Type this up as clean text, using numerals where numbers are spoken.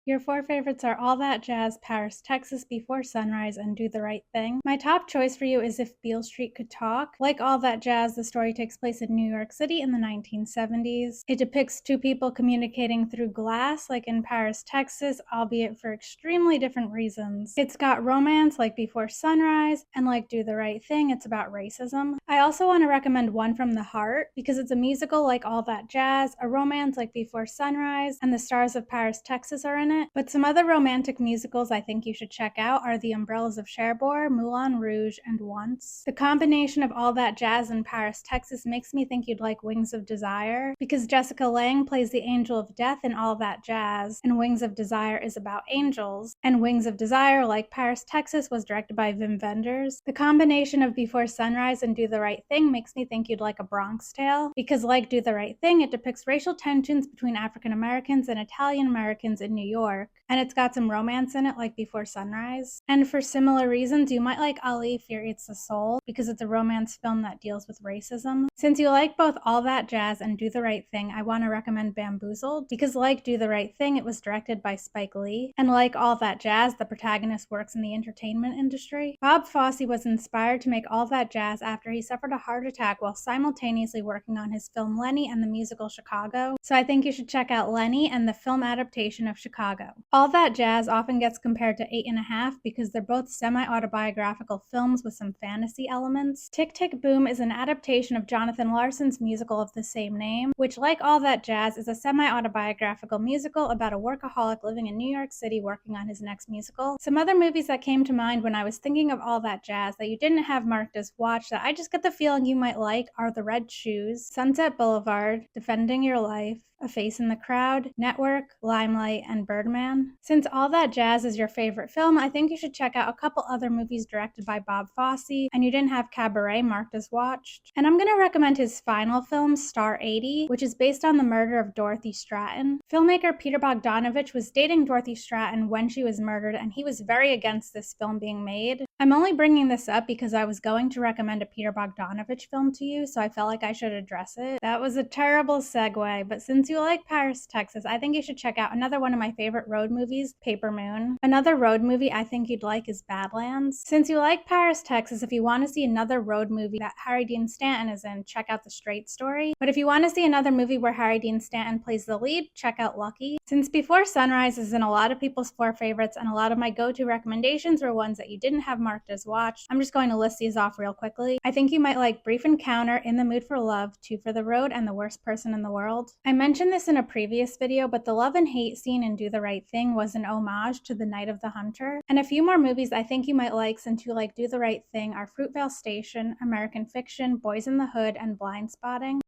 Your four favorites are All That Jazz, Paris, Texas, Before Sunrise, and Do the Right Thing. My top choice for you is If Beale Street Could Talk. Like All That Jazz, the story takes place in New York City in the 1970s. It depicts two people communicating through glass, like in Paris, Texas, albeit for extremely different reasons. It's got romance, like Before Sunrise, and like Do the Right Thing, it's about racism. I also want to recommend One from the Heart, because it's a musical like All That Jazz, a romance like Before Sunrise, and the stars of Paris, Texas are in it. But some other romantic musicals I think you should check out are The Umbrellas of Cherbourg, Moulin Rouge, and Once. The combination of All That Jazz and Paris, Texas makes me think you'd like Wings of Desire, because Jessica Lange plays the angel of death in All That Jazz, and Wings of Desire is about angels. And Wings of Desire, like Paris, Texas, was directed by Wenders. The combination of Before Sunrise and Do the Right Thing makes me think you'd like A Bronx Tale, because like Do the Right Thing, it depicts racial tensions between African Americans and Italian Americans in New York, and it's got some romance in it like Before Sunrise. And for similar reasons, you might like Ali, Fear Eats the Soul, because it's a romance film that deals with racism. Since you like both All That Jazz and Do the Right Thing, I want to recommend Bamboozled, because like Do the Right Thing, it was directed by Spike Lee, and like All That Jazz, the protagonist works in the entertainment industry. Bob Fosse was inspired to make All That Jazz after he suffered a heart attack while simultaneously working on his film Lenny and the musical Chicago, so I think you should check out Lenny and the film adaptation of Chicago. All That Jazz often gets compared to 8.5 because they're both semi-autobiographical films with some fantasy elements. Tick Tick Boom is an adaptation of Jonathan Larson's musical of the same name, which like All That Jazz is a semi-autobiographical musical about a workaholic living in New York City working on his next musical. Some other movies that came to mind when I was thinking of All That Jazz that you didn't have marked as watch that I just get the feeling you might like are The Red Shoes, Sunset Boulevard, Defending Your Life, A Face in the Crowd, Network, Limelight, and Birdman. Since All That Jazz is your favorite film, I think you should check out a couple other movies directed by Bob Fosse, and you didn't have Cabaret marked as watched. And I'm going to recommend his final film, Star 80, which is based on the murder of Dorothy Stratton. Filmmaker Peter Bogdanovich was dating Dorothy Stratton when she was murdered, and he was very against this film being made. I'm only bringing this up because I was going to recommend a Peter Bogdanovich film to you, so I felt like I should address it. That was a terrible segue, but since you like Paris, Texas, I think you should check out another one of my favorite road movies, Paper Moon. Another road movie I think you'd like is Badlands. Since you like Paris, Texas, if you want to see another road movie that Harry Dean Stanton is in, check out The Straight Story. But if you want to see another movie where Harry Dean Stanton plays the lead, check out Lucky. Since Before Sunrise is in a lot of people's four favorites and a lot of my go-to recommendations were ones that you didn't have marked as watched, I'm just going to list these off real quickly. I think you might like Brief Encounter, In the Mood for Love, Two for the Road, and The Worst Person in the World. I mentioned this in a previous video, but the love and hate scene in Do the Right Thing was an homage to The Night of the Hunter. And a few more movies I think you might like since you like Do the Right Thing are Fruitvale Station, American Fiction, Boys in the Hood, and Blind Spotting.